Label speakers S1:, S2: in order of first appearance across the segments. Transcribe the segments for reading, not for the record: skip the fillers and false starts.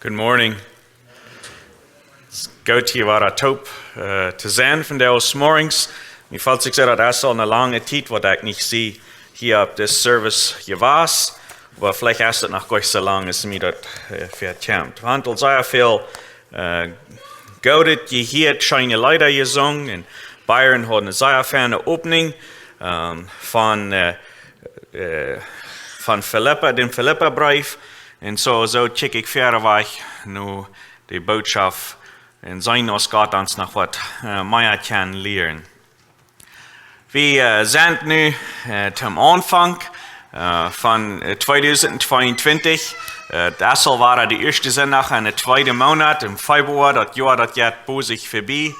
S1: Good morning. It's goed hier waar top te zijn vandaag morgens. Mir fällt sich so, dass al eine lange Zeit, wo ich nicht sie hier auf das Service gewas, aber vielleicht erst das noch gar nicht so lange, als mir das verkämmt. Wir haben sehr viel Gaudet gehört, scheine Leider gesungen. In Bayern hat eine sehr feine Opening von Philippa, dem Philippa-Brief. Und so check ich verderweg nu die Botschaft und sein, dass Gott uns noch was mehr kann lernen. Wir sind nu zum Anfang von 2022. Das war die erste Sonntag in der zweiten Monat im Februar. Das Jahr, das jetzt bei sich vorbei.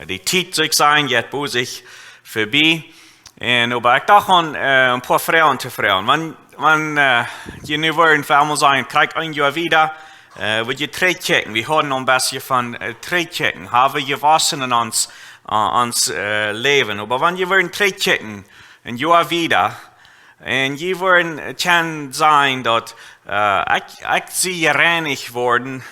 S1: Die Zeit soll sein, jetzt bei sich vorbei. Und aber ich dachte an ein paar Frauen zu fragen. Wenn je nu wollen, wir sagen, kriegt ein Jahr wieder, wird je drei checken. Wir haben ein bisschen von drei checken. Haben wir gewassen in uns Leben. Aber wenn je wollen drei checken, ein Jahr wieder, und je wollen kann sein, dass ich sie reinig worden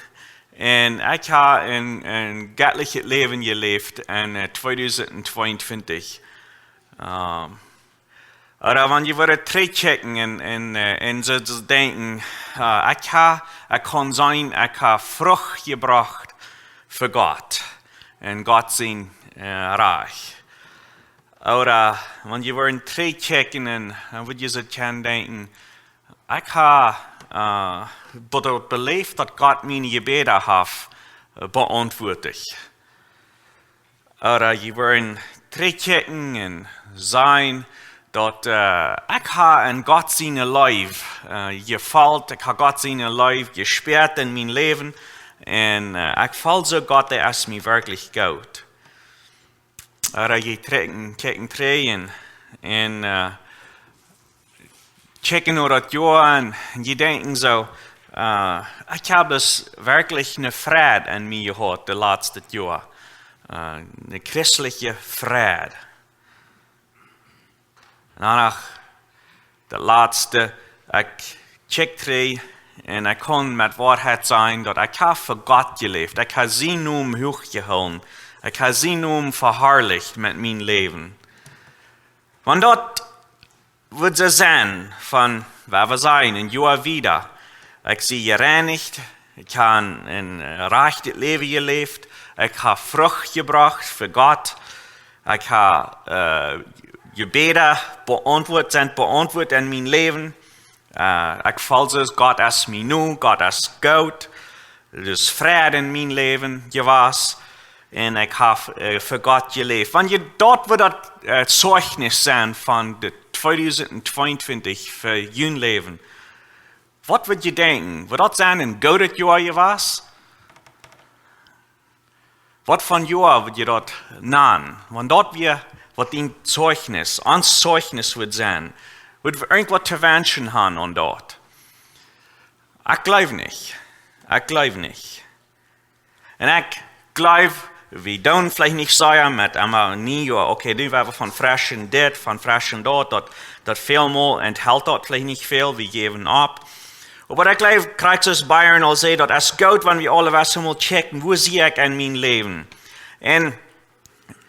S1: und ich habe ein göttliches Leben gelebt in 2022. Oder wenn je wollen drei checken und so denken, ich kann sein, ich habe Frucht gebracht für Gott und Gott sein Reich. Oder wenn je wollen drei checken, dann würde je so denken, ich habe belebt, dass Gott meine Gebete hat beantwortet. Oder je wollen drei checken und sein, dass ich habe in Gott seine Leben gefällt, ich habe Gott seine Leben gesperrt in mein Leben und ich fühle so Gott, der ist mir wirklich gut. Oder je checken drehen und checken nur das Jahr und je denken so, ich habe das wirklich eine Freude an mir gehabt, das letzte Jahr. Eine christliche Freude. Danach, der letzte, ich check und ich kann mit Wahrheit sagen, dass ich habe für Gott gelebt. Ich habe sie nun hochgehalten. Ich habe sie nun verherrlicht mit meinem Leben. Und dort wird sie sein, von wer wir sein, ein Jahr wieder. Ich sie gereinigt, ich habe ein rechtes Leben gelebt, ich habe Frucht gebracht für Gott, ich habe Gebete beantwortet in mein Leben. Ich fühle es, Gott ist mir nun, Gott ist gut. Es ist Friede in mein Leben gewesen. Und ich habe für Gott gelebt. Wenn ihr dort wird das Zeugnis sein von 2022 für ihr Leben, was würdet ihr denken? Wird das sein ein gutes Jahr gewesen? Was von Jahr würdet ihr dort nennen? Wenn dort wir was ein Zeugnis, ans Zeugnis wird sein, wird wir irgendwas zu wünschen haben und dort. Ich glaube nicht. Ich glaube nicht. Und ich glaube, wir dürfen vielleicht nicht sagen, mit einmal nie, okay, die werden von frisch und dort, von frisch und dort, das vielmal enthält dort vielleicht nicht viel, wir geben ab. Aber ich glaube, Kreuzes Bayern als das ist gut, wenn wir alle was mal checken, wo sehe ich in meinem Leben. Und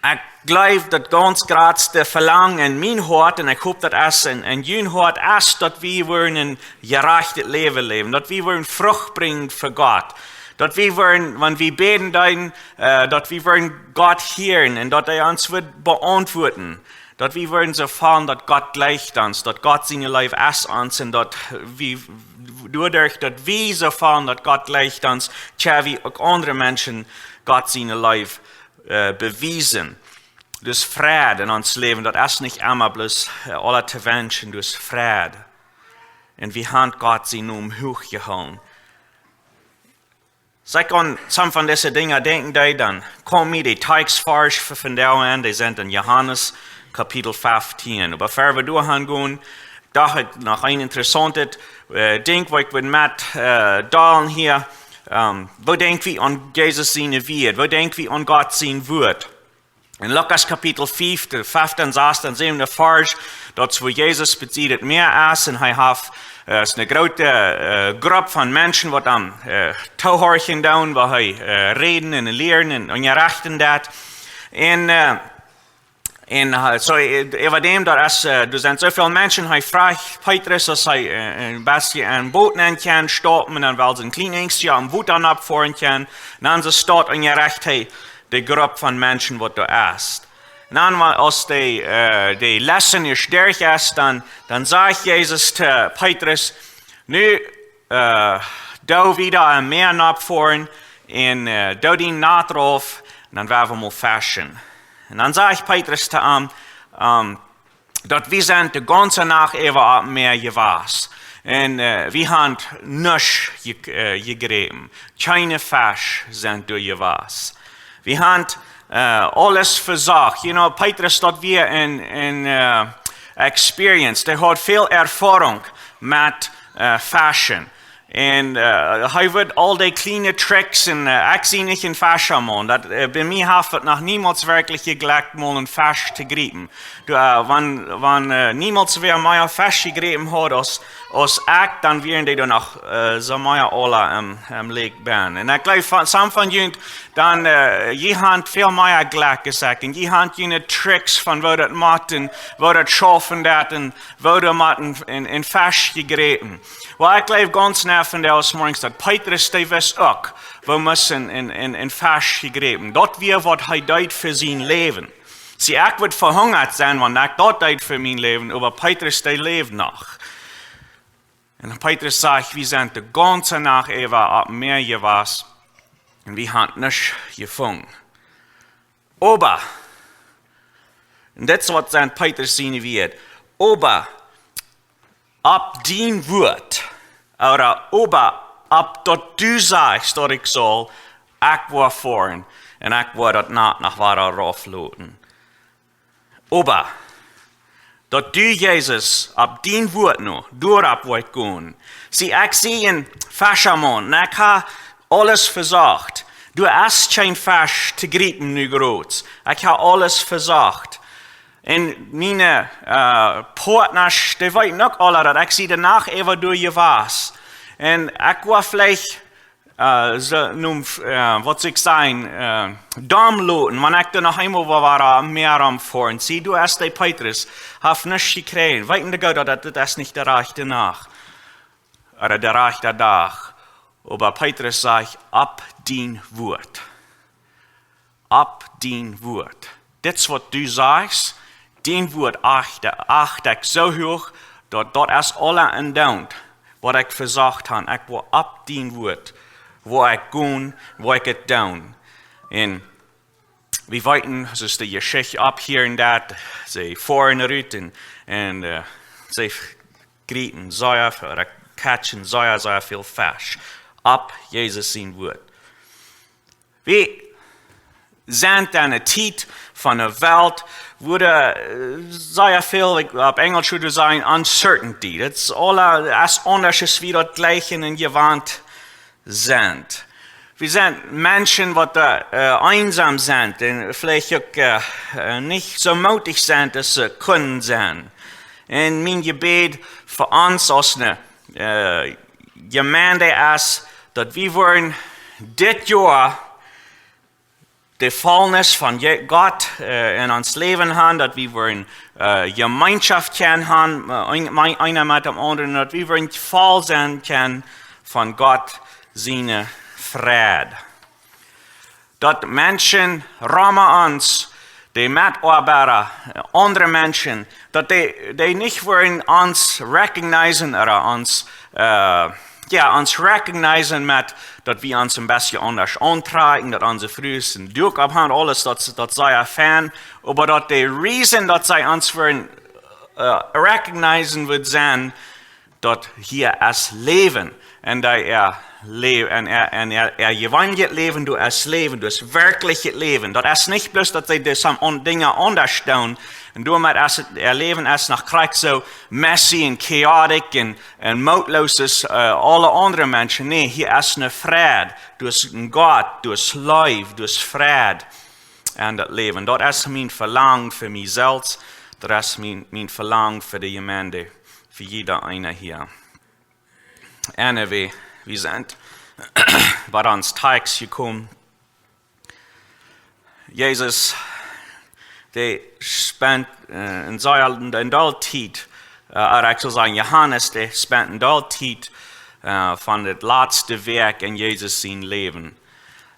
S1: ich glaube, das ganz größte Verlangen in mein Hart, und ich hoffe, dass es in dein Hart ist, dass wir ein gerechtes Leben leben, dass wir Frucht bringen für Gott, dass wir, wenn wir beten, dass wir Gott hören und dass uns wird beantworten, dass wir so fahren, dass Gott gleicht uns, dass Gott seine Leben ist uns und dass wir, dadurch, dass wir so fahren, dass Gott gleicht uns, tja, wie auch andere Menschen Gott seine Leben bewiesen. Das Friede in uns Leben, das ist nicht immer bloß alle zu wünschen, das Friede. Und wir haben Gott sie nun hochgehauen. Sag an some von diesen Dingen denken, dann kommen mir die Teigsfarsch von der an, die sind in Johannes Kapitel 15. Aber bevor wir durchgehen, dachte ich noch ein interessantes Ding, wo ich mit Dahlen hier, wo denken wir an Jesus seine Wird, wo denken wir an Gott sein Wort. In Lukas Kapitel 5, der 5. und 6. und 7. Vers, dort wo Jesus bezieht mehr Essen, er hat es eine große Gruppe von Menschen, die am Tauhorchen down, wo reden und lehren und rechten dat. So über dem, dass du sind so viele Menschen, er fragt Petrus, dass ein bisschen ein Boot nehmen kann, stoppen, und dann will sie ein kleines Jahr am Boot abfahren kann, und dann sie steht und recht die Gruppe von Menschen, die du hast. Und dann, als die Lesson ist durch ist, dann sagt Jesus zu Petrus, nu, da wieder ein Meer abfahren, und da die Nacht drauf, und dann werden wir mal fischen. Und dann sage ich Petrus zu ihm, dass wir sind die ganze Nacht über am Meer gewesen. Und wir haben nichts gegeben. Keine Fisch sind durch gewesen. Wir haben alles versagt. You know, Petrus, dat wir in Experience, der hat viel Erfahrung mit Fashion. Und er wird all die kleinen Tricks und ich sehe nicht in Fashion machen. Bei mir hat es noch niemals wirklich geglückt, mal einen Fisch zu greifen. Wenn niemals wer mehr Fisch gegriffen hat als ich, dann wären die dann noch so mehr alle am Lake sein. Und ich glaube, some von ihnen, dann, je haben viel mehr Glück gesagt, und je haben jene Tricks von wo das machen, wo das schaffen, und wo das machen, in Fisch gegriffen. Well, ich glaube ganz nah von der aus morgens, dass Petrus, der weiß auch, wir müssen in Fisch gegriffen. Dort wir, was er deut für sein Leben. Sie, ich wird verhungert sein, wenn ich dort deut für mein Leben, aber Petrus, der lebt noch. Und Petrus sagt, wir sind die ganze Nacht über ab Meer gewesen und wir haben nichts gefunden. Aber, und das ist was sein Petrus sehen wird, aber ab dein Wort, oder ab dort du sagst, dass ich soll, ich war fahren und ich war dort nach weiter raufladen. Aber, dort du, Jesus, ab dein Wort noch, durchab wollt gehen. Sie, ich sehe einen Fischermann, und ich habe alles versagt. Du hast kein Fisch zu greifen, nu groß. Ich habe alles versagt. Und meine Partners, die wissen noch alle, dass ich sie danach immer durch was. Und ich war vielleicht, was ich sagen, Darmloten, wenn ich dann noch einmal war, mehr am Fahren. Sieh, du hast die Petrus, hast nichts gekriegt. Weiten Gott, das ist nicht der rechte Nach. Oder der rechte Tag. Aber Petrus sagt, ab dein Wort. Ab dein Wort. Das, was du sagst, dein Wort achte ich so hoch, dass dort ist alle entdauert, was ich versagt habe. Ich will ab dein Wort, wo ich gehen, wo ich es tun. Und wir weiten, das ist die Geschichte ab hier und da, sie fahren rüten und sie kriegen sehr oder catchen sehr viel Fisch. Ab Jesus sein Wort. Wir sind in einer Zeit von der Welt, wo sehr viel, auf Englisch würde ich sagen, Uncertainty. Das ist alles anders, als wir dort gleichen und gewandt sind. Wir sind Menschen, die einsam sind und vielleicht auch nicht so mutig sind, dass sie können sein. Und mein Gebet für uns als eine Gemeinde ist, dass wir wollen dieses Jahr die Vollnis von Gott in uns Leben haben, dass wir wollen Gemeinschaft kennen haben, einer mit dem anderen, dass wir wollen voll sein können von Gott, seine Friede. Dass Menschen rahmen uns, die Mitarbeiter, andere Menschen, dass die nicht wollen uns recognizen oder uns recognizen mit, dass wir uns ein bisschen anders antragen, dass unsere Frühen Druck haben, alles, das sei ein Fan, aber dass die Reason, dass sie uns wollen recognizen wird sein, dass hier es Leben und er gewandelt Leben, du es Leben, du es wirkliche Leben. Das ist nicht bloß, dass sie das Dinge anders tun, und damit ihr Leben ist nach Krieg so messy und chaotisch und mutlos als alle anderen Menschen. Nee, hier ist eine Friede, du hast einen Gott, du hast Liebe, du hast Friede. en dat leven. Dat is mijn verlangen für mich selbst. Dat is mijn verlangen für die Gemeinde. Für jeder einer hier. En wir sind bei uns Text gekommen. Jesus, der spent in der Zeit, oder ich soll sagen, Johannes, der spent in der Zeit von dem letzten Werk in Jesus sein Leben.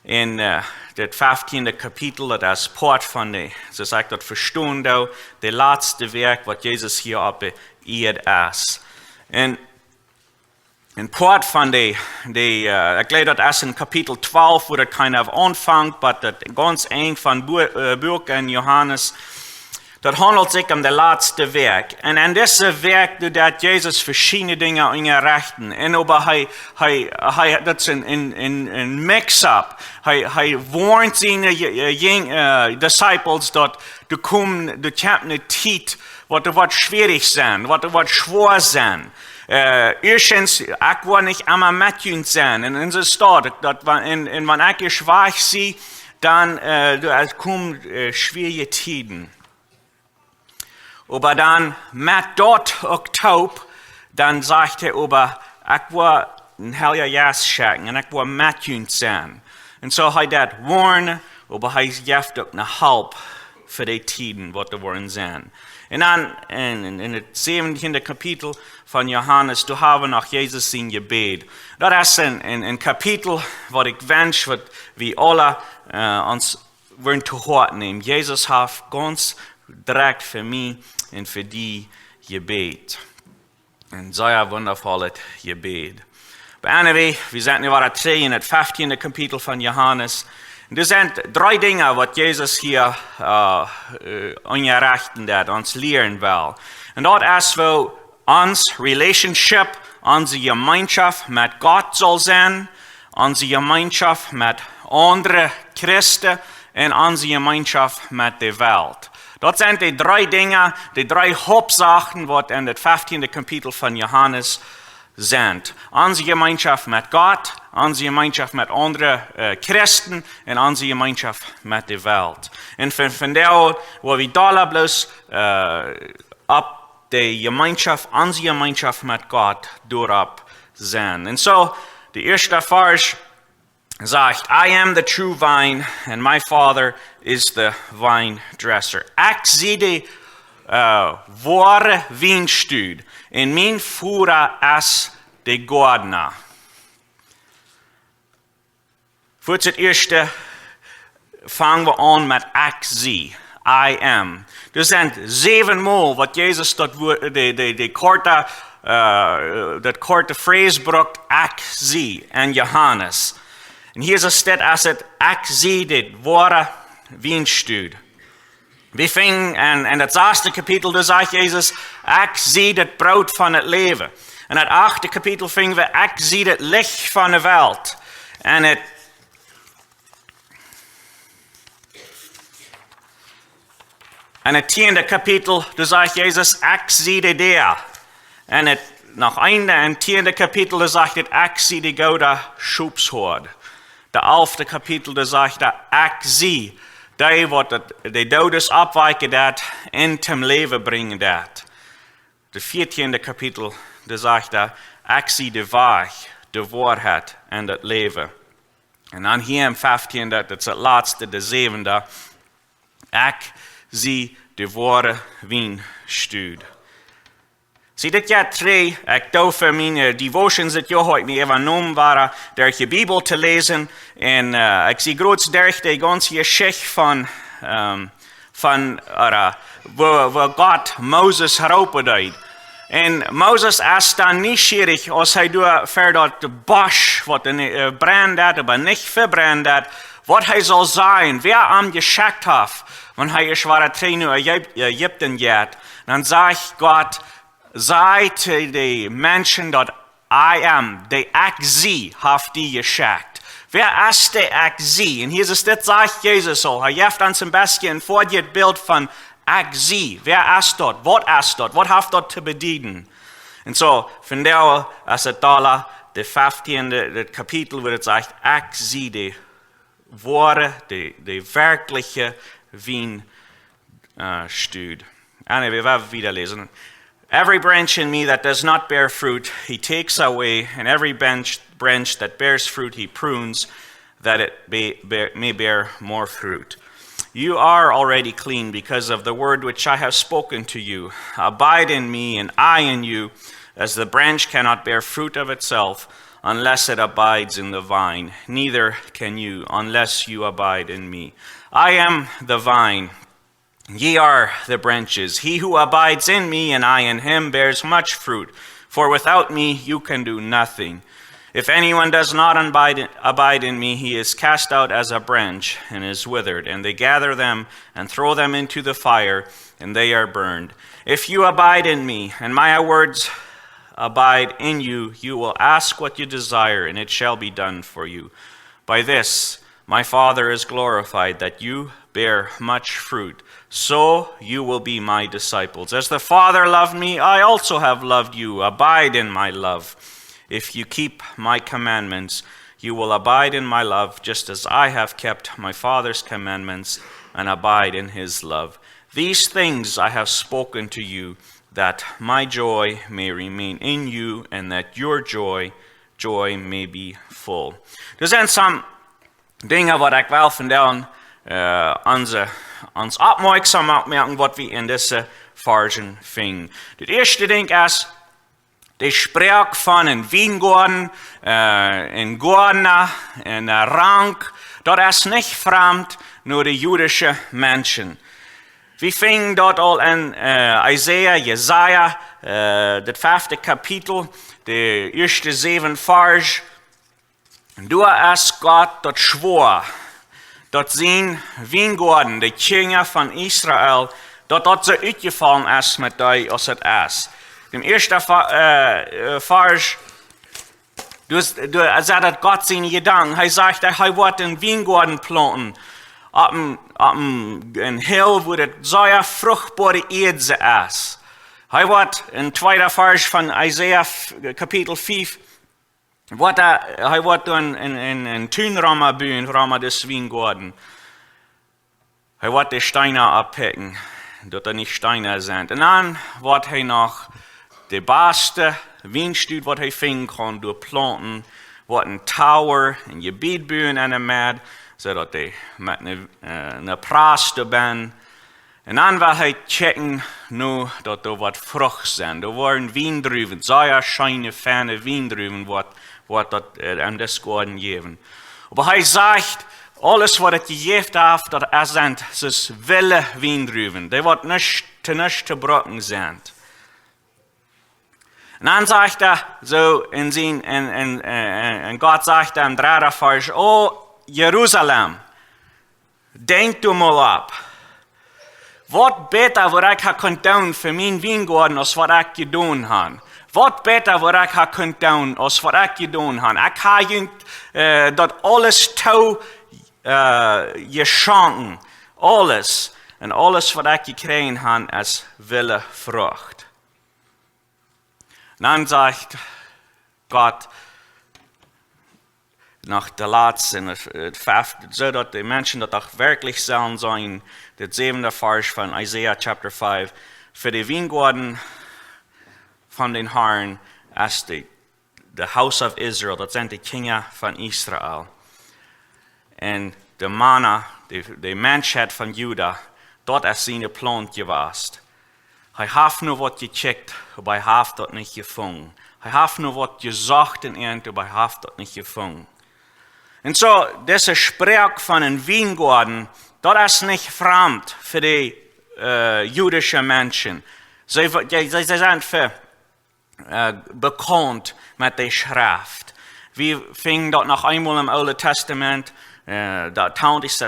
S1: In das 15. Kapitel, das ist Port von der, so sagt das verstehen, der letzte Werk, was Jesus hier auf der Erde ist. In Port von der, ich glaube, das ist in Kapitel 12, wo das kind of anfängt, aber das ganz eng von Buch in Johannes, das handelt sich um das letzte Werk. Und in diesem Werk tut Jesus verschiedene Dinge einrichten. Und aber das ist ein Mix-up. Er warnt seine Disciples, dass du kommst, du hast eine Zeit, was schwierig sein, was schwer sein. Erstens, ich will nicht immer mit uns sein. Und in der Stadt, wenn ich schwach sehe, dann kommen schwierige Zeiten. Aber dann, mit dort Oktober, dann sagt er, aber ich will ein halbes Jahr schicken und ich will mit uns sein. Und so hat er das warnen, aber er gibt auch eine Halb für die Zeiten, die wollen sein. Und dann, in dem 17. Kapitel von Johannes, du hast nach Jesus sein Gebet. Das ist ein Kapitel, wo ich wünsche, wir alle uns wollen zu Hause nehmen. Jesus hat ganz direkt für mich und für die Gebet. Ein sehr wundervolles Gebet. Aber anyway, wir sind in 3 in das 15. Kapitel von Johannes. Und das sind 3 Dinge, was Jesus hier einrichten hat, uns lehren will. Und das ist, wo uns Relationship, unsere Gemeinschaft mit Gott soll sein, unsere Gemeinschaft mit anderen Christen und unsere Gemeinschaft mit der Welt. Das sind die 3 Dinge, die 3 Hauptsachen, die in das 15. Kapitel von Johannes sind. Unsere Gemeinschaft mit Gott, unsere Gemeinschaft mit anderen Christen und unsere Gemeinschaft mit der Welt. Und von der, wo wir da bloß ab die Gemeinschaft, unsere Gemeinschaft mit Gott durchab sind. Und so, die erste Vers sagt, I am the true vine and my Father is the vine dresser. Ich sehe die wahre Weinstüd und mein Führer ist der Gärtner. Für das erste fangen wir an mit ich sehe. I am. Das sind 7 Mal, was Jesus dort die korte Phrase braucht, ich sehe, in Johannes. Und hier steht es, ich sehe das wahre Weinstüd. Wir fingen in das 1. Kapitel, da sagt Jesus, ich sehe das Brot von das Leben. In das 8. Kapitel fingen wir, ich sehe das Licht von der Welt. Und in das 10. Kapitel, da sagt Jesus, ich sehe der. Und nach einem 10. Kapitel, da sagt er, ich sehe die gute Schubshorde. Der 11. Kapitel, da sagt er, ich sehe, die, die Todes abweichen hat, in zum Leben bringen hat. Der 14. Kapitel, da sagt er, ich sehe die Wahrheit, die Wahrheit und das Leben. Und dann hier im 15. das ist das letzte, der 7. Ich sehe die wahre Weinstüd. Sie das ja 3, ich darf meine Devotions, die ja heute mir übernommen waren, durch die Bibel zu lesen. Und ich sehe kurz durch die ganze Geschichte wo Gott Moses heraufgedreht. Und Moses ist dann nicht schwierig, als er für das Busch, was brennt hat, aber nicht verbrennt hat, was er soll sein, wer ihm geschickt hat, wenn er schwere Tränen in Ägypten geht. Dann sagt Gott, sei zu den Menschen, dass I am, der ich sie, hat die geschickt. Wer ist der ich sie? Und hier ist das, sagt Jesus so. Er gibt uns ein bisschen vor dir Bild von ich sie. Wer ist dort? Was ist dort? Was hat dort zu bedienen? Und so, von der ist es da, der 15. Kapitel, wo es sagt, ich sie, die wahre, die wirkliche Weinstüd. Wir werden wieder lesen. Every branch in me that does not bear fruit, he takes away, and every branch that bears fruit, he prunes, that it may bear more fruit. You are already clean because of the word which I have spoken to you. Abide in me, and I in you, as the branch cannot bear fruit of itself unless it abides in the vine. Neither can you unless you abide in me. I am the vine. Ye are the branches. He who abides in me and I in him bears much fruit, for without me you can do nothing. If anyone does not abide in me, he is cast out as a branch and is withered, and they gather them and throw them into the fire, and they are burned. If you abide in me, and my words abide in you, you will ask what you desire, and it shall be done for you. By this my Father is glorified, that you bear much fruit, so you will be my disciples. As the Father loved me, I also have loved you. Abide in my love. If you keep my commandments, you will abide in my love, just as I have kept my Father's commandments and abide in his love. These things I have spoken to you, that my joy may remain in you, and that your joy may be full. Er zijn some dingen wat ik wel vandaan ons opmerkzaam maken wat we in deze versen vinden. Het eerste ding is, de spreek van een wijngaarden, een gardener, een rank, dat is niet vreemd naar de Joodse mensen. We vinden dat al in Jesaja, het 5e kapitel, de eerste 7 vers. Du is God dat schwor, dat zijn wijngaarden, de kinderen van Israël, dat ze uitgevallen is met die als het is. Im eerste vers, du sagt, dat Gott zijn gedanken. Hij zegt dat hij wordt een wijngaarden planten, op een hill, wo het zeer vruchtbare aarde is. Hij wordt, in het tweede vers van Isaiah kapitel 5, hij wordt een tuinramme bouwen, ramme des wijngaarden. Hij wordt de stenen oppikken, dat er niet stenen zijn. En dan wordt hij nog de beste wijnstüd wat hij vinden kan door planten, wat een tower, een gebied bouwen en een med, zodat hij met een praat ben. En dan wil hij checken nu dat er wat vrucht zijn. Er worden wijndruiven, zeer schijne, fijne wijndruiven, wat dat aan des garden geven. Maar hij zegt, alles wat het gegeven heeft, dat zijn wille wijndruiven. Die wat niet te brokken zijn. En dan zegt hij zo in zijn, en God zegt hem, derde vers, O Jeruzalem, denk du mal op. Wat beter wat ik kunt doen voor mijn wijngaarden als wat ik gedaan heb. Wat beter wat ik kunt doen als wat ik gedaan heb. Ik heb dat alles toe geschonken. Alles. En alles wat ik gekregen heb is wille vrucht. Dan zegt God, nach de laatste en het vijfde, zodat de mensen dat ook werkelijk zullen zijn, het 7e vers van Isaiah chapter 5, voor de wijngaarden van den Herrn is de house of Israel, dat zijn de kinderen van Israël. En de mannen, de mensheid van Juda, dat is zijn plan geweest. Hij heeft nu wat gecheckt, maar hij heeft dat niet gevonden. Hij heeft nu wat gezocht en maar hij heeft dat niet gevonden. En zo, deze spreek van een wijngaarden, dat is niet vreemd voor de Joodse mensen. Zij zijn bekend met de schrift. We vinden dat nog eenmaal im Oude Testament, dat 20e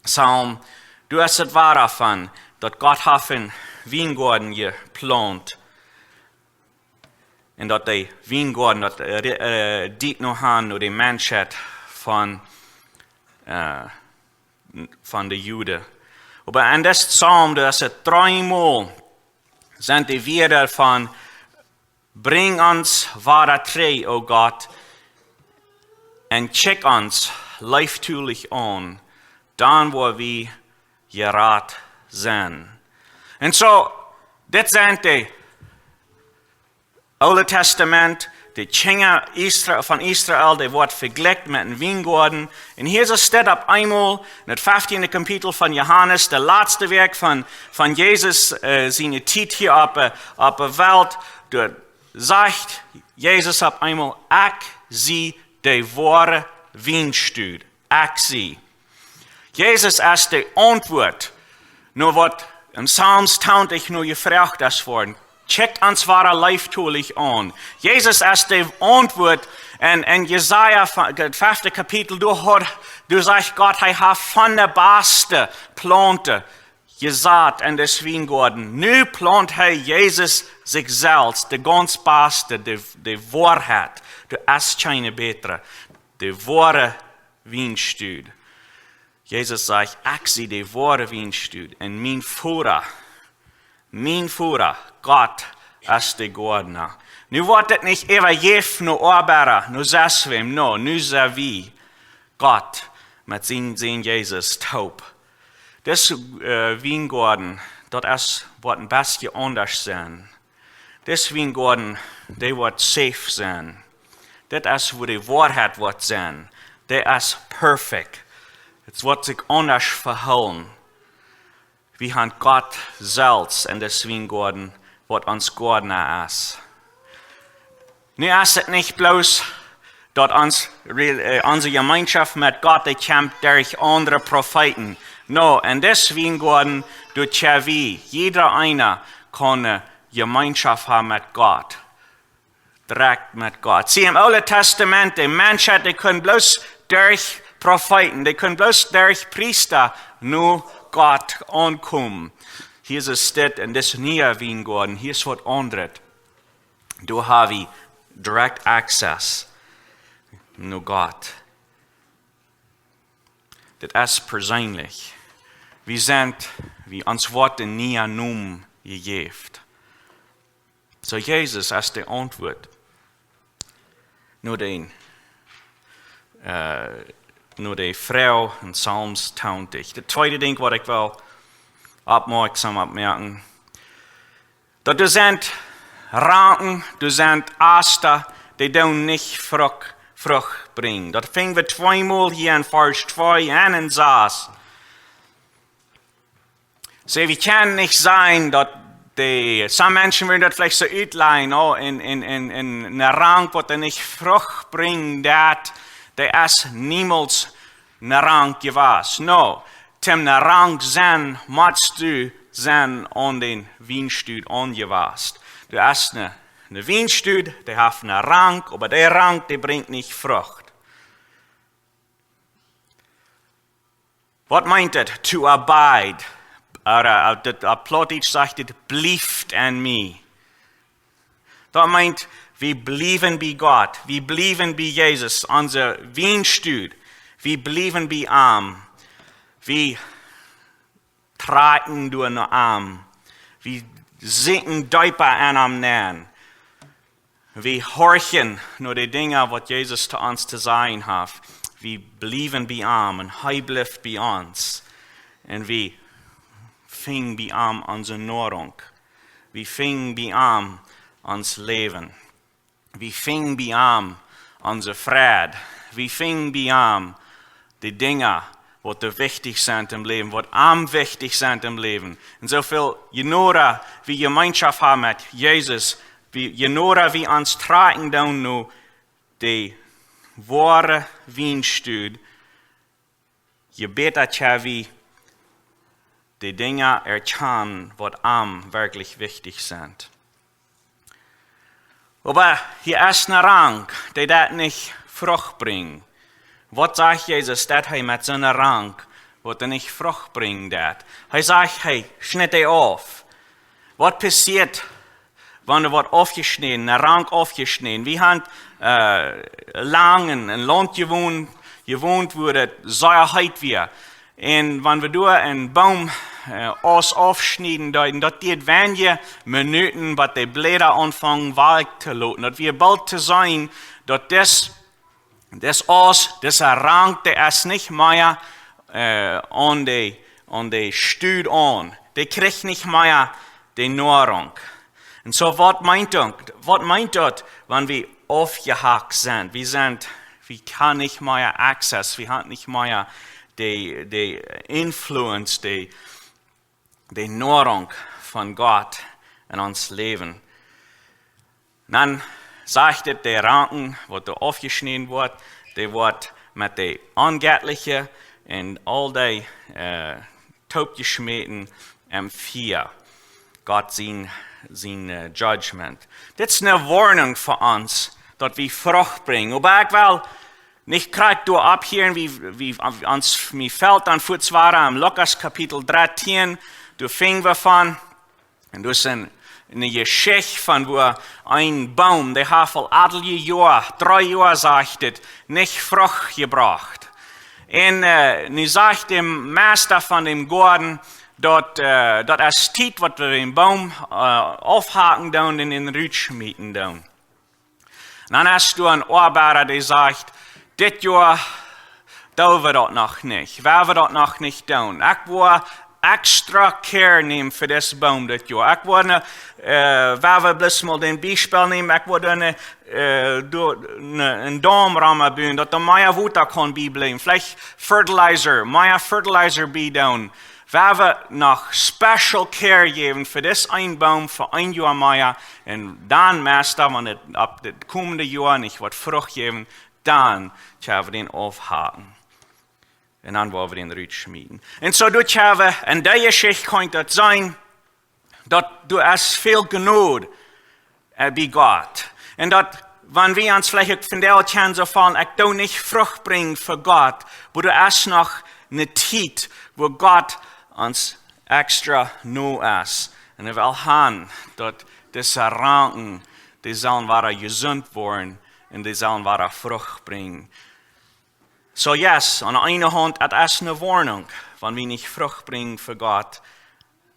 S1: Psalm. Du is het waar van, dat God heeft een wijngaarden geplant. En dat de wijngaarden, dat dit nog aan door de mensheid van de Joden. Maar in deze psalm, dat is het 3 maal, zijn de woorden van, breng ons ware tree, o God, en check ons, leiftulich an, dann wo wir gerat sind. Und so, das sind die Alte Testament, die Kinder von Israel, die wird verglichen mit dem Weingarten. Und hier steht ab einmal, in das 15. Kapitel von Johannes, der letzte Werk von Jesus, seine Zeit hier auf der Welt, dort sagt Jesus ab einmal, ich sie die wahre Weinstüd. Ich sie. Jesus ist die Antwort, nur was im Psalms 20 nur gefragt ist worden. Check uns wahre leiftulich an. Jesus ist die Antwort in Jesaja, 5. Kapitel, du sagst Gott, er hat von der Baste Plante gesagt in des Weingarten. Nu plant er Jesus sich selbst, die ganz Baste, die Wahrheit. Du hast keine bessere, die wahre Weinstüd. Jesus sagt, ich sehe die wahre Weinstüd und mein Führer, Gott ist der Gordner. Nu wird es nicht evangelisch, nur Arbeiter, nur Seswem, no, nu wie Gott mit seinem Jesus taub. Das Weingarten, dort ist, wird ein bisschen anders sein. Das Weingarten, der wird safe sein. Das ist, wo die Wahrheit wird sein. Der ist perfekt. Es wird sich anders verhalten. Wie hat Gott selbst in das Weingarten, was uns Gordner ist. Nu ist es nicht bloß, dass unsere Gemeinschaft mit Gott kämpft durch andere Propheten. No, in das Weingarten, durch wie jeder einer kann eine Gemeinschaft haben mit Gott. Direkt mit Gott. Sie im Alten Testament, die Menschen, die können bloß durch Propheten, die können bloß durch Priester nur Gott ankommen. Hier ist es in das neue Weingarten, hier ist was anderes. Du hast direct access nur Gott. Das ist persönlich. Wir sind, wie uns Worte nie Namen gegeben. So Jesus ist die Antwort. Nur die Frau in Psalms 20. Das zweite Ding, was ich will aufmerksam abmerken. Dass du sind Ranken, du sind Aster, die nicht Frucht bringen. Das fingen wir zweimal hier in Vers 2 an und saß. So, wir können nicht sein, dass some Menschen würden das vielleicht so uitleihen, in einer Rang, wo nicht Frucht bringt, der ist niemals eine Rang gewesen. No, zum eine Rang sein, musst du sein an den Weinstüd angewasst. Du hast eine Weinstüd, der hat eine Rang, aber der Rang, der bringt nicht Frucht. Was meint es? To abide. Oder Plattdeutsch sagt es, Blieft an mir. Das meint, wir blieben bei Gott, wir blieben bei Jesus, unser Weinstüd, wir blieben bei ihm, wir traten durch den Arm, wir singen Däuper an ihm nähen, wir horchen nur die Dinge, was Jesus zu uns zu sagen hat, wir blieben bei ihm und er blieb bei uns und wir fingen bei ihm unsere Nahrung, wir fingen bei ihm unser Leben. Wir fingen bei ihm unser Frieden. Wir fingen bei ihm die Dinge, die wichtig sind im Leben, die am wichtig sind im Leben. Und so viel, je mehr wir Gemeinschaft haben mit Jesus, je mehr wir uns tragen dann nur die wahre Weinstüd, je besser wir die Dinge erkennen, die am wirklich wichtig sind. Aber hier ist ein Rang, der das nicht Frucht bringt. Was sagt Jesus, dass er mit seinem Rang, was nicht Frucht bringt? Er sagt, hey, schnitt ihn auf. Was passiert, wenn er wird aufgeschnitten, ein Rang aufgeschnitten? Wir haben lange in ein Land gewohnt wurde, sehr heiß wir. Und wenn wir durch einen Baum aufschneiden, das geht wenige Minuten, bis die Blätter anfangen, weich zu lassen. Das wir bald zu sein, dass das Das Aus, das Rang, der ist nicht mehr an die Stuhl an. Der kriegt nicht mehr die Nahrung. Und so, was meint das, wenn wir aufgehakt sind? Wir haben nicht mehr Access, wir haben nicht mehr die Influence, die Nahrung von Gott in uns Leben. Dann sagt er, der Ranken, wo da aufgeschnitten wird, der wird mit den Angärtlichen und all die Taubgeschmähten empfiehlt. Gott sein Judgment. Das ist eine Warnung für uns, dass wir Frucht bringen. Aber ich will nicht gerade durch abhören, wie uns mir fällt an Fußware im Lukas Kapitel 13. Du fingen wir von, und du ist eine Geschichte von, wo ein Baum, der hat vor adlige Jahr, 3 Jahre, sagt, nicht Frucht gebracht. Und nu sagt dem Meister von dem Garten, dort es Zeit, was wir den Baum aufhaken und in den Rüt schmieden. Und dann hast du einen Arbeiter, der sagt, das Jahr tun wir das noch nicht, werden wir das noch nicht tun. Ich will extra Care nehmen für das Baum das Jahr. Ich will wenn wir bloß mal den Beispiel nehmen, ich will einen Darmrahmen bauen, dass der mehr Wutter kann bleiben. Vielleicht mehr Fertilizer bauen. Wenn wir noch Special Care geben für das ein Baum für 1 Jahr mehr, und dann Meister, wenn ab dem kommenden Jahr nicht was Frucht geben, dann können wir den aufhaken. Und dann wollen wir den Rüt schmieden. Und so dort haben wir, in der Geschichte könnte das sein, dass du hast viel Gnade bei Gott. Und dass, wenn wir uns vielleicht von der Art so fallen, ich tu nicht Frucht bringen für Gott, wo du erst noch eine Zeit, wo Gott uns extra no ist. Und wir will haben, dass diese Ranken, die sollen wieder gesund werden und die sollen wieder Frucht bringen. So yes, an einer Hand es ist eine Warnung, wenn wir nicht Frucht bringen für Gott,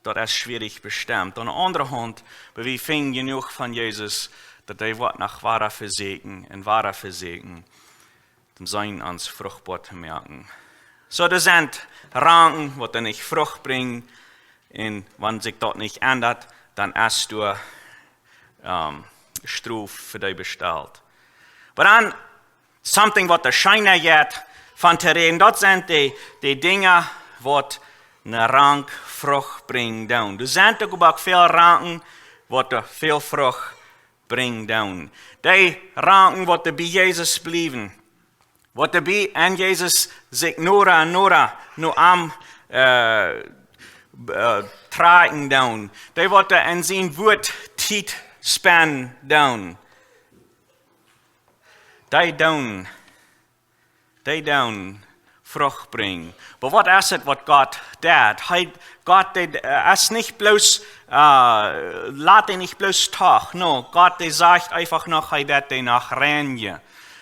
S1: das ist schwierig bestimmt. An der anderen Hand, weil wir finden genug von Jesus, dass er wird nach wahrer Versegen und wahrer Versegen, dann sollen uns fruchtbar zu merken. So, das sind Ranken, die nicht Frucht bringen, und wenn sich das nicht ändert, dann hast du Struf für dich bestellt. Aber dann, something, was der Scheiner geht, von zu reden, das sind die Dinge, die eine Rank Frucht bringen. Du siehst auch viele Ranken, die viel Frucht bringen. Die Ranken, die bei Jesus bleiben, die bei an Jesus sich nur am tragen, die in sein Wort Zeit spenden. Die Frucht bringen. Aber was ist es, was Gott tut? Gott ist nicht bloß, lässt ihn nicht bloß tag. No, Gott sagt einfach noch, er wird ihn noch reinigen.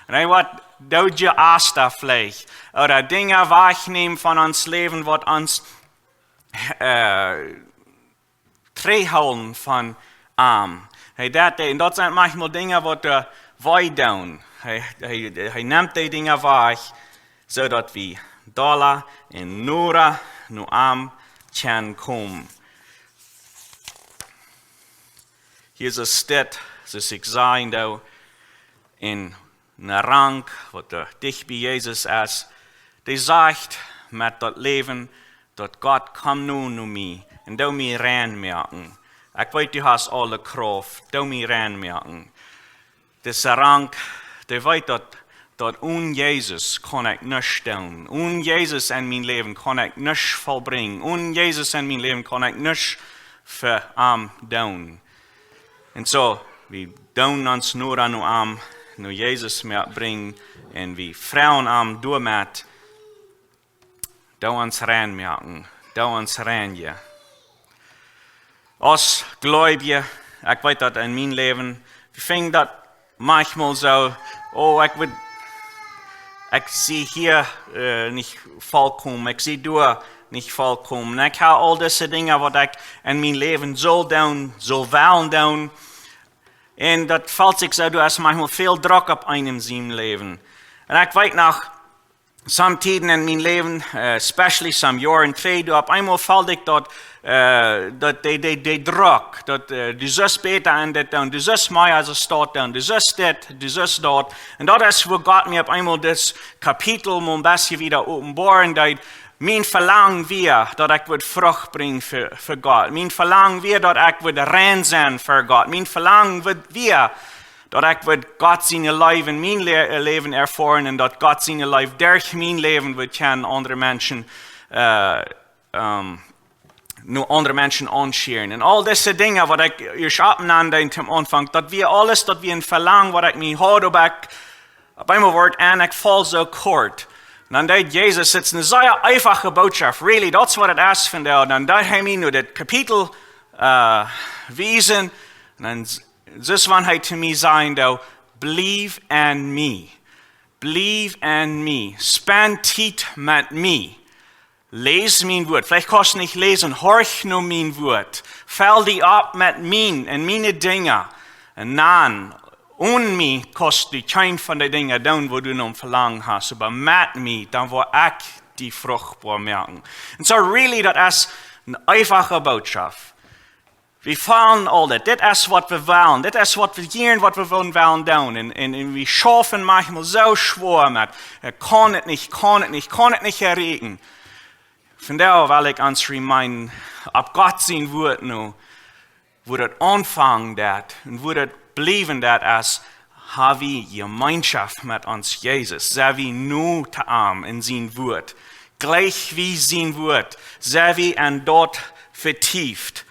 S1: Und er wird deutsche Aster vielleicht, oder Dinge wahrnehmen von uns Leben, was uns trägholen von Arm. Und das sind manchmal Dinge, die wir weitun. Er nimmt die Dinge wahr, so dass wir Dollar in nur am Chen kommen. Hier ist es steht, dass ich sein da in einer Rang, wo dich bei Jesus ist, die sagt mit das Leben, dass Gott kommt nun zu mir und du mir reinmerken. Ich weiß, du hast alle Kraft, du mir reinmerken. Dieser Rang, der weiß, dass ohne Jesus kann ich nichts tun. Ohne Jesus in mein Leben kann ich nichts vollbringen. Ohne Jesus in mein Leben kann ich nichts für tun. Und so, wir tun uns nur an nur Jesus bringen und wir Frauen durchmachen, da uns reinmerken, da uns reinigen. Als Gläubige, ich weiß das in meinem Leben, wir finden das manchmal so, ich sehe hier nicht vollkommen, ich sehe da nicht vollkommen. Ich habe all diese Dinge, was ich in meinem Leben soll wollen tun. Und das fällt sich so, du hast manchmal viel Druck auf einem Leben. Und ich weiß noch, some tiden in mijn leven, especially some jaren twee, op eenmaal valt ik dat de druk, dat du zus beter aan dit doen, du zus mij als een staat doen, du zus dit, du zus dat. En dat is wo Gott mir op eenmaal dit kapitel een beetje wieder openbaren deed. Mijn verlang weer dat ik wat vrucht breng voor God. Mijn verlang weer dat ik wat rein zijn voor God. Mijn verlang weer dat ik wat God zijn leven in mijn leven ervaren en dat God zijn leven durch mijn leven wat kan andere mensen nu andere mensen aanscheren. En al deze dingen wat ik eerst opnamde am Anfang, dat we alles dat we een verlang wat ik me houd op eenmaal wordt en ik val zo kort. En dan deed Jezus, het is een zeer einfache boodschap, really, dat is wat het is vandaag. Dan deed hij me nu dit kapitel wijzen, en dan dus wanneer hij te mij zei, believe in me, believe in me, spend tijd met me, lees mijn woord, vielleicht kost niet lezen, horch nur mijn woord, val die op met mij en mijn dingen, en dan, ohne mich kost du kein von den Dingen doen, wo du noch verlangen hast. Aber mit mir, dann wo ich die fruchtbar merken. Und so really, das ist eine einfache Botschaft. Wir fallen all das. Das ist, was wir wollen. Das ist, was wir hier, was wir wollen tun. Und wir schaffen manchmal so schwer mit, kann es nicht erregen. Von daher will ich uns reminden, ab Gott sein Wort nu, wo das anfangen dat und wo das bleiben dat als, haben wir Gemeinschaft mit uns Jesus. Sind wir nur te arm in sein Wort. Gleich wie sein Wort. Sind wir an dort vertieft.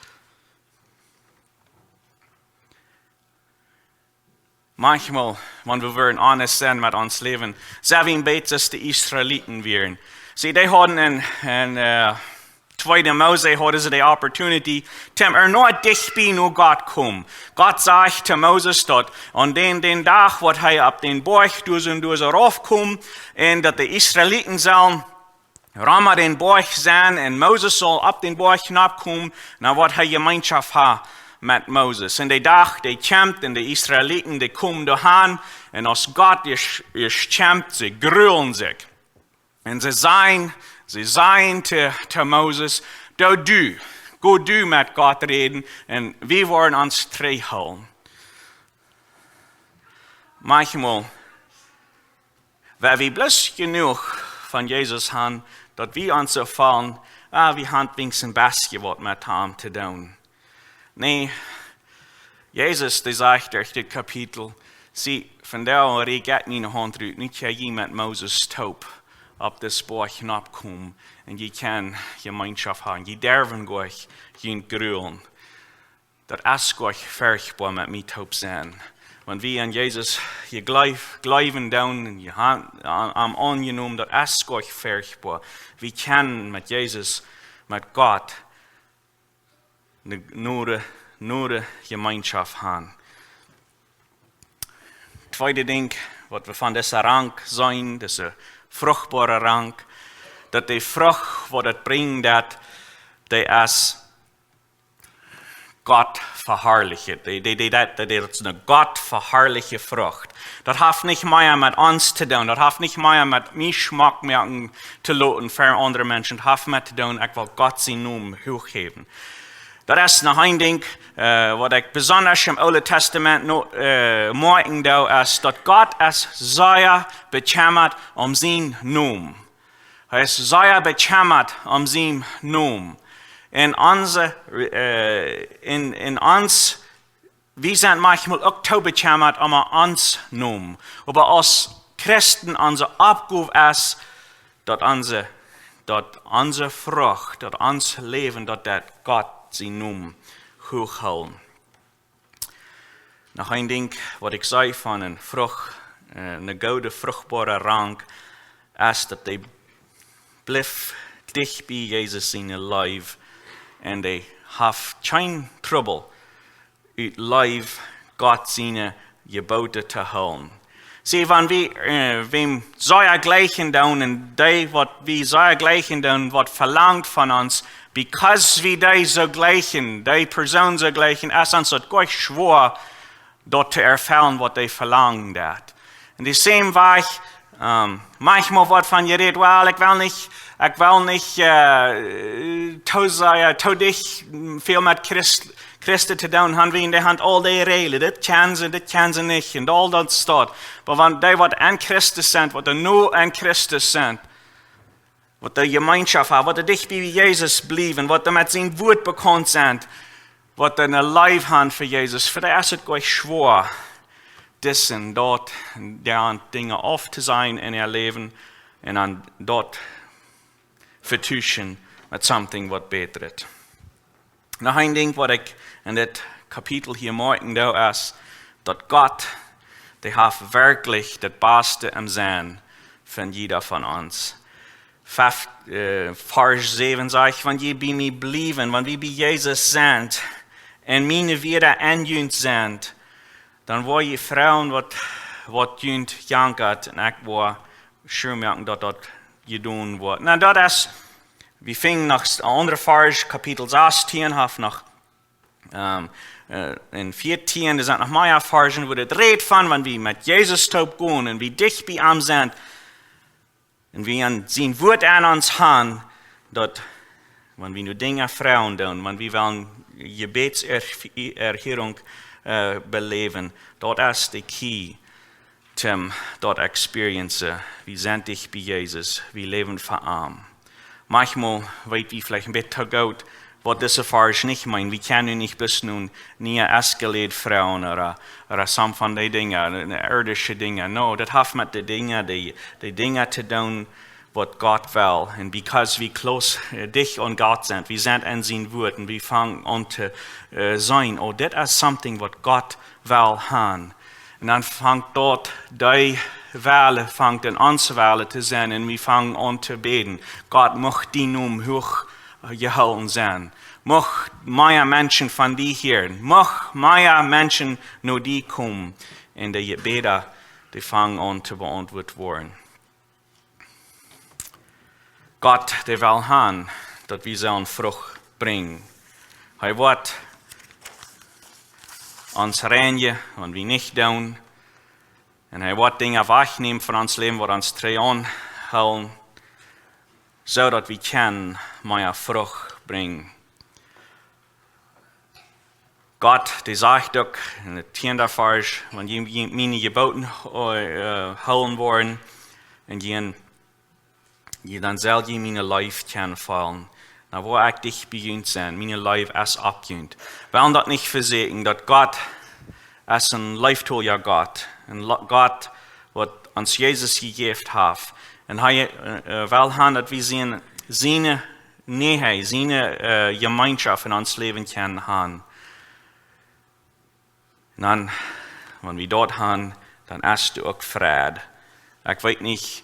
S1: Manchmal, wenn wir wollen honest sein mit uns Leben, sind wir ein bisschen als die Israeliten wären. Sie, die hatten in 2. Mose hadden ze de opportunity, tem nooit dichtbij nu God kom. God zegt te Moses dat aan den dag wat hij op den berg door zijn raufkom en dat de Israëlieten zullen rammen den berg zijn en Moses zal op den berg knapkomen, dan wat hij gemeenschap ha met Moses. En de dag die kämpt en de Israëlieten die komen doorheen en als God is kämpt, ze gruwelen zich. En ze zijn te Moses, go du met God reden en we worden ons terughouden. Manchmal, waar we bloß genoeg van Jezus hebben, dat we ons zo vallen, we hebben wenigstens een beetje wat met hem te doen. Nee, Jezus die zegt durch dit kapitel, zie, vandaar reageert niet naar hand uit, niet je met Moses taub op de spoor knapkomen en je kan gemeenschap hebben. Je derven goch geen gruwen. Dat is goch vergbaar met mij taub zijn. Want wie aan Jezus je glijven doen en je am aangenomen, dat is goch vergbaar. We kan met Jezus, met God, de gemeenschap hebben. Tweede ding, wat we van deze rank zijn, deze vruchtbare rank, dat de vrucht wat het brengt, dat die is God verherrlichen. Dat is een God verherrliche vrucht. Dat heeft niet meer met ons te doen. Dat heeft niet meer met mijn smaak merken te laten voor andere mensen. Dat heeft met te doen, ik wil God zijn naam hooggeven. Dat is nog een ding, wat ik besonders im Oude Testament merken doe, is dat God is zeer bekümmert zijn naam. Hij is zeer bekümmert zijn naam. In ons, wir sind manchmal auch zu bekümmert ons naam. Aber als Christen onze Aufgabe ist, dat onze Frucht, dat ons Leben, dat Gott zijn naam hooghouden. Nog een ding wat ik zei van een vrucht, een goede vruchtbare rank, is dat die blijft dicht bij Jezus zijn leven en die heeft geen trouble uit leven God zijn geboden te houden. Zie, wanneer we wem zeer gleichen doen en die wat we zeer gleichen doen, wat verlangt van ons, because we die so gleichen, die Person so gleichen, ist uns das gleich schwer, dort zu erfüllen, was die verlangen dat. In diesem Weg, Manchmal wird von geredet, well, ich will nicht to dich viel mit Christen zu tun haben, wie in der Hand all die Regeln, das kennen sie nicht, und all das steht. Aber wenn die, was an Christus sind, was nur an Christus sind, was die Gemeinschaft haben, was die dich wie Jesus blieben, was die mit seinem Wort bekannt sind, was die eine Life haben für Jesus, für die ist es gleich schwer, das und dort, deren Dinge oft zu sein in ihr Leben, und dann dort vertuschen mit something, was betert. Noch ein Ding, was ich in das Kapitel hier morgen da ist, dass Gott, der hat wirklich das Beste im Sinn von jeder von uns. Vers 7 sagt, wenn ihr bei mir bleiben, wenn wir bei Jesus sind, und meine wieder anjünt sind, dann war ihr Frauen, was jünt jankert, und ich war schön, dass das getan wird. Na, das ist, wir fingen nach anderen Vers, Kapitel 16, nach in 14, das sind noch mehr Versen, wo das redet von, wenn wir mit Jesus taub gehen und wie dicht bei ihm sind, und wir an sein Wort an uns haben, dort, wenn wir nur Dinge Frauen tun, wenn wir wollen Gebetserhörung beleben, dort ist der Key zum dort Experience. Wir sind dicht bei Jesus, wir leben für ihn. Manchmal weit wir vielleicht ein bisschen gut, was diese Vers nicht meinen. Wir können nicht bis nun nie escalate Frauen oder some von den Dingen, irdische Dinge. No, das hat mit den Dingen, die Dinge zu tun, was Gott will. Und because wir close dich und Gott sind, wir sind in sein Wort und wir fangen an zu sein. Oh, das ist something, was Gott will haben. Und dann fängt dort die Welle, fängt in uns Welle zu sein und wir fangen an zu beten. Gott möchte die nun hoch gehalten sein. Möchte mehr Menschen von dir hören. Möchte mehr Menschen nur die kommen. Und die Gebete, die fangen an zu beantwortet werden. Gott, der will haben, dass wir sollen Frucht bringen. Er wird uns reinigen, wenn wir nicht tun. Und er wird Dinge wegnehmen von uns Leben, die uns Tränen halten, so dass wir können mehr Frucht bringen. Gott, der sagt doch in der 10. Vers, wenn ihr meine Geboten halten wollen, und dann soll ihr meine Life kennenlernen. Na, wo ich dich beginnt sein, meine Life ist abgehend. Wir wollen das nicht versägen, dass Gott ist ein Life-Tool, Gott. Und Gott, was uns Jesus gegeben hat. Und er will haben, dass wir seine Nähe, seine Gemeinschaft in uns Leben können haben. Und dann, wenn wir dort haben, dann hast du auch Friede. Ich weiß nicht,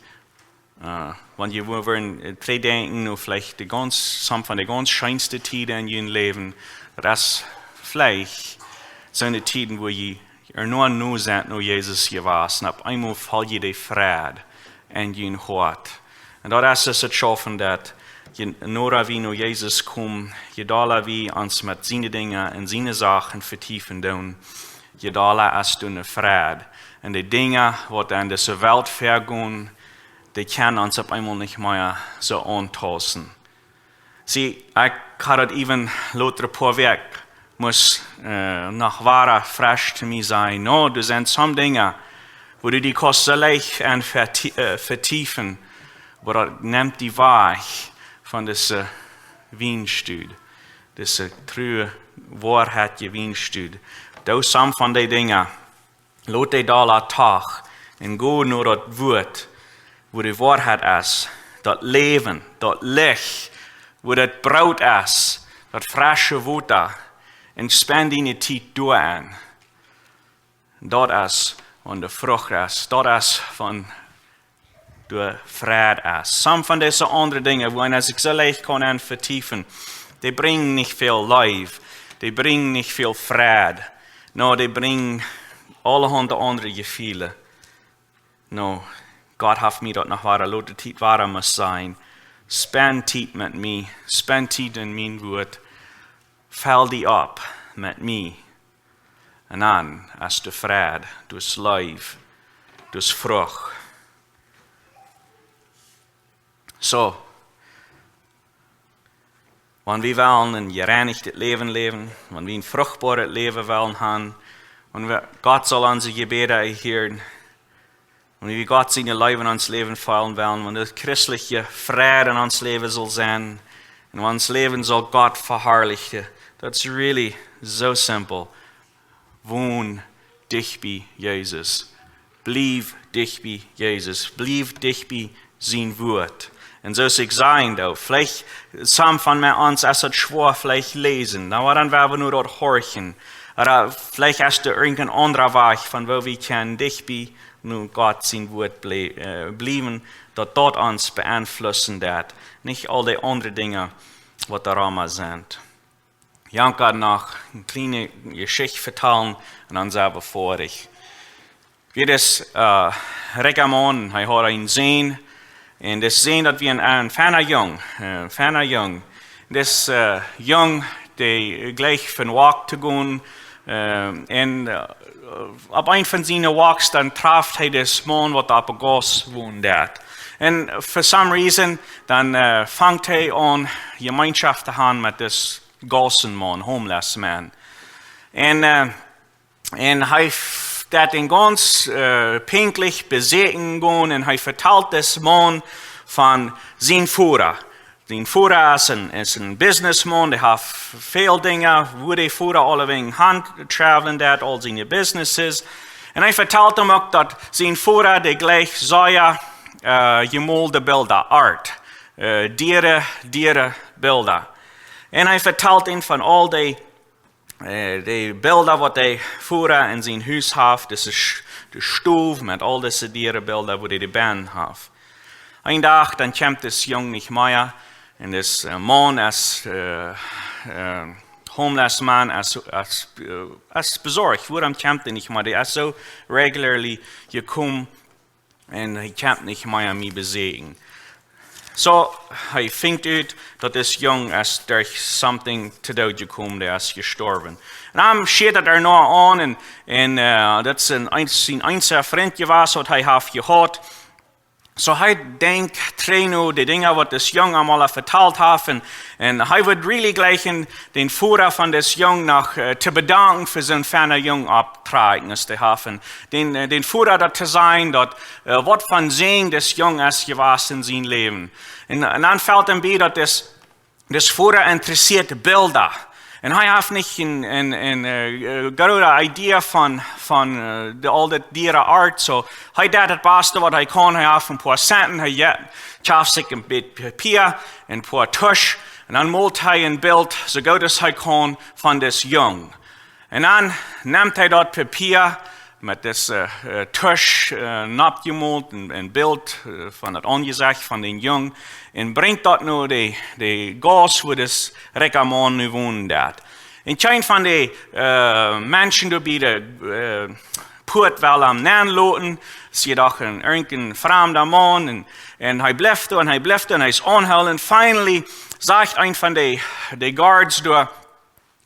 S1: wenn wir wollen denken, oder vielleicht some von den ganz schönsten Tiden in ihrem Leben, das vielleicht so eine Tiden, wo ihr nur sind, nur Jesus gewesen, und auf einmal fällt ihr die Friede in ihren Hort. Und das ist es schaffen, dass nur wie nur Jesus kommt, jedala wie uns mit seinen Dingen und seinen Sachen vertiefen tun, jedala ist du eine Friede. Und die Dinge, die in dieser Welt vergehen, die können uns auf einmal nicht mehr so antasten. Sie, ich habe even lauter paar Weg, muss nach wahrer frisch zu mir sein. No, du sind some Dinge, wo du die kannst so leicht vertiefen, wo das nimmt die weich von dieser Weinstüd, diese true Wahrheit Weinstüd. Das some von den Dingen, lass die da la Tag und go nur das Wort, wo die Wahrheit ist, das Leben, das Licht, wo das Brot ist, das frische Wasser, und spend deine Zeit durch an. Dort ist, von der Frucht ist, dort ist, von der Friede ist. Some von diesen anderen Dingen, wo man sich so leicht kann vertiefen, die bringen nicht viel Life, die bringen nicht viel Friede, no, die bringen allerhand andere Gefühle. No, Gott hat mir dort noch wahre Leute Zeit wahre muss sein. Spend Zeit mit mir, spend Zeit in mein Wort, fall die ab mit mir. En dan, als de vrede, dus life, dus vrucht. So, wenn wir wollen ein gereinigtes Leben leben, wenn wir ein fruchtbares Leben wollen haben, und Gott soll unsere Gebete erhören, und wie Gott seine Leben in uns Leben fallen wollen, wenn das christliche Frieden in uns Leben soll sein, und wenn uns Leben soll Gott verherrlichen. That's really so simple. Wohn dich bei Jesus. Blief dich bei Jesus. Blief dich bei sein Wort. Und so ist es sein, da. Vielleicht, some von uns, es hat schwer, vielleicht lesen. Aber dann werden wir nur dort horchen. Oder vielleicht hast du irgendein anderer Weg, von wo wir können dich bei nun Gott sein Wort blieben, dort uns beeinflussen wird. Nicht all die anderen Dinge, was daran sind. Ich werde noch eine kleine Geschichte vertellen und dann selber vor ich. Wie das Regamon, ich habe ihn sehen, und das sehen, dass wir ein feiner Jung. Das Jung, der gleich von Walk zu gehen, und ab ein von seinen Walks, dann traf er das Mann, was da auf Gas wohnt. Und for some reason, dann fängt er an, Gemeinschaft zu haben mit das Gassenmann, homeless man. Und er hat den ganz pinklich besegen gehen und er vertelt das Mann von seinem Führer. Sein Führer ist ein Businessman, der hat viele Dinge, wo der Führer alle wegen Hand traveln, der hat all seine Businesses. Und er vertelt ihm auch, dass sein Führer, der gleich sei gemalte Bilder, Art, Bilder. Und er vertelt ihn von all die Bilder, die der Führer in sein Haus hat, das ist der Stuhl mit all diese Bilder, wo die Band hat. Ein Tag, dann kommt das Jung nicht mehr, und das Mann ist homeless man, ist besorgt, warum kommt er nicht mehr? Der ist so regularly gekommen, und er kommt nicht mehr an mich besegen. So, er fängt out, dass das Jung ist durch something zu Tod gekommen, der ist gestorben. Und dann steht er noch an, und das ist ein einziger Freund gewesen, was er gehabt. So er denkt, trainiert die Dinge, was das Jung einmal vertelt hat, und er wird really gleich den Führer von das Jung noch zu bedanken für sein ferner Jung Abträgnis zu haben. Den Führer da zu sein, dort was von Segen des Jung ist gewesen in seinem Leben. Und dann fällt ihm bei, dass das Führer interessiert Bilder. Und er hat nicht eine gute Idee von all der Art. So, er hat das Beste, was er kann. Er hat ein paar Centen, er kauft sich ein bisschen Papier, ein paar Tusch, und dann malt er ein Bild, so gut es er kann, von das Jung. Und dann nimmt er dort Papier mit das Tusch abgemalt, ein Bild von das Angesicht von den Jungen, und bringt dort nur die Gas, wo das Rekamon nu wohnt. Und kein von den Menschen, die bei der Port will am Nähen ist jedoch irgendein fremder Mann, und er bleibt und er ist anhaltend. Finally sagt ein von den Guards da,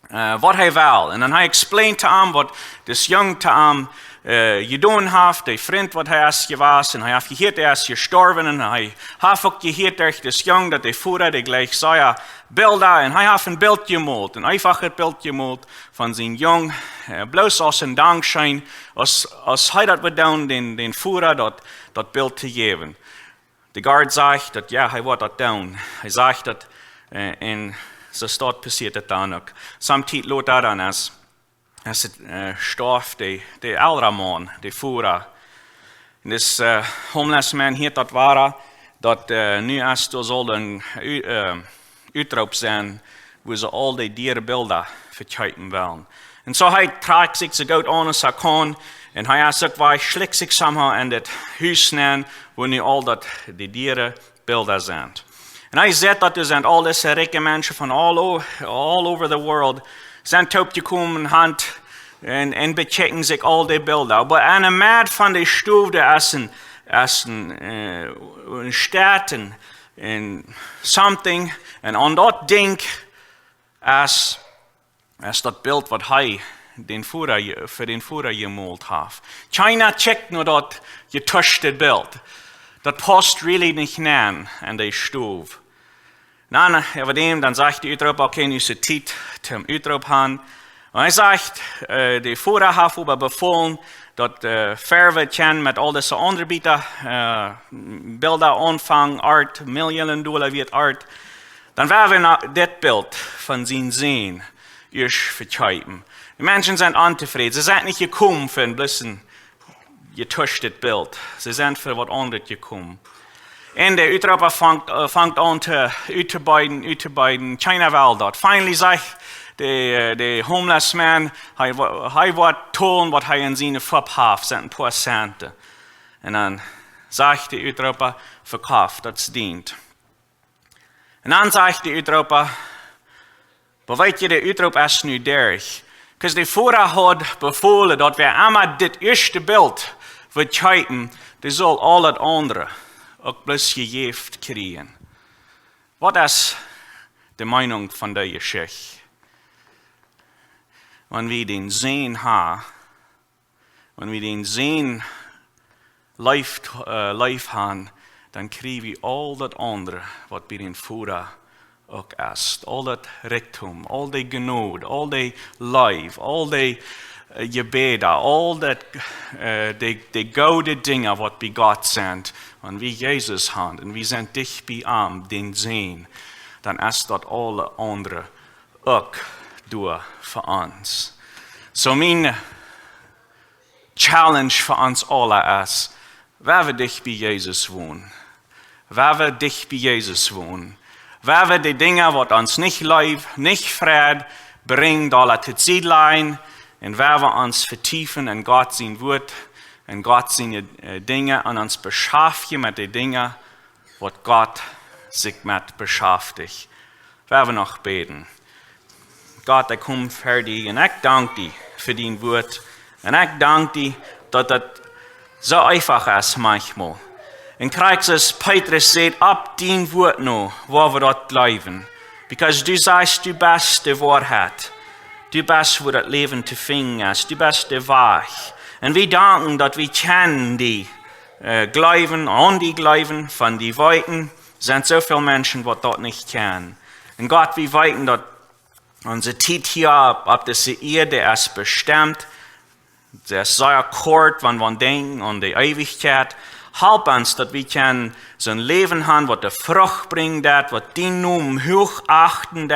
S1: was er will. Und dann explained zu ihm, was das Jung zu ihm getan hat, der Freund, was er ist gewesen, und er hat gehört, er ist gestorben, und er hat auch gehört durch das Jung, dass der Führer, der gleich sei, Bilder, und er hat ein Bild gemalt, ein einfaches Bild gemalt von seinem Jung, bloß aus einem Dankschein, als er das bedankt, den Führer das Bild zu geben. Der Guard sagt, dass ja, er wird das tun. Er sagt, dass in so dort passiert das dann auch. Samtidig lot daran, als starb der ältere Mann, der Führer. Und das homeless man hier, das war, dass nu erst soll ein Utrop sein, wo sie all die Dierenbilder verkaufen wollen. Und so trägt sich so gut an, als er kann, und er sagt, weil schlägt sich somehow in das Haus nehmen, wo nu all die Dierenbilder sind. Und er sieht, dass sind all diese reiche Menschen von all over the world, sind aufgekommen und bechecken sich all die Bilder. Aber eine Mad von der Stufe, der ist in Städten, in something, und an das Ding ist das Bild, was für den Führer gemalt hat. Keiner checkt nur das getäuschte Bild. Das passt really nicht näher an die Stube. Dann, über dem, dann sagt die Utrop, okay, nu ist es Zeit zum Utrop haben. Und er sagt, die Führer haben aber befohlen, dat verven kennen met al deze andere Bilder aanvangen, art, miljoenen dollar wird art. Dan werden we dit beeld van zijn zin eerst verkijken. Die Menschen sind untevreden. Sie sind nicht gekommen für ein bisschen getuschtes Bild. Sie sind für was anderes gekommen. Und der Utropper fängt an zu uitzubeiden China-Welt dort. Finally sagt der homeless man, hij wordt tonen wat hij in zijn fab heeft, zijn een paar centen. En dan zegt de Utropper, verkauf, dat dient. En dan zegt de Utropper, maar weet je, de Utrop is nu derg. Because de Führer had bevolen dat we allemaal dit eerste beeld wat kijken, die zal al het andere ook plus gegeven krijgen. Wat is de mening van de geschichte? Wenn wir den Sehen haben, wenn wir den Sehen live haben, dann kriegen wir all das andere, was bei den Führer auch ist. All das Reichtum, all die Gnade, all die Life, all die Gebete, all die gute Dinge, was bei Gott sind. Wenn wir Jesus haben und wir sind dicht bei ihm, den Sehen, dann ist das alle andere auch durch für uns. So meine Challenge für uns alle ist, wer wir dich bei Jesus wohnen, wer wir dich bei Jesus wohnen, wer wir die Dinge, die uns nicht leib, nicht Fried bringen, alle zu Zielein, und wer wir uns vertiefen in Gott sein Wort, in Gott seine Dinge, und uns beschäftigen mit den Dingen, was Gott sich mit beschäftigt. Wer wir noch beten. Gott, ich komme für dich und ich danke dir für dein Wort. Und ich danke dir, dass das so einfach ist manchmal. Und Christus, Petrus sagt, ab dein Wort noch, wo wir dort bleiben. Because du sagst, du bist die Wahrheit. Du bist, wo das Leben zu finden ist. Du bist der Wahrheit. Und wir danken, dass wir kennen die Glauben, an die Glauben von die Weiten. Es sind so viele Menschen, die dort nicht kennen. Und Gott, wir weiten, dass unsere Zeit hier auf dieser Erde ist bestimmt. Das ist sehr kurz, wenn wir denken an die Ewigkeit. Halb uns, dass wir so ein Leben haben, was die Frucht bringt, was die Namen hoch achten,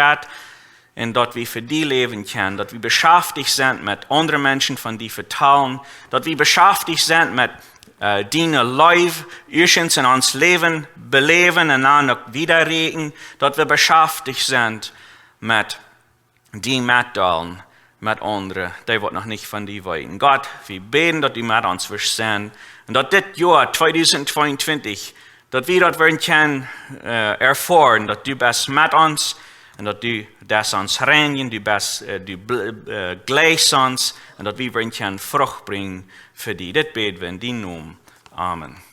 S1: und dass wir für die leben können, dass wir beschäftigt sind mit anderen Menschen, von die vertrauen, dass wir beschäftigt sind mit deinen Leib, erstens in uns Leben beleben und dann auch widerreden, dass wir beschäftigt sind mit die mitteilen mit anderen, die noch nicht von dir weiten. Gott, wir beten, dass die mit uns verstehen und dass das Jahr 2022, dass wir das werden können erfahren, dass du bist mit uns und dass du das uns reinigen, du gleichst uns und dass wir werden können Frucht bringen für die. Das beten wir in deinem Namen. Amen.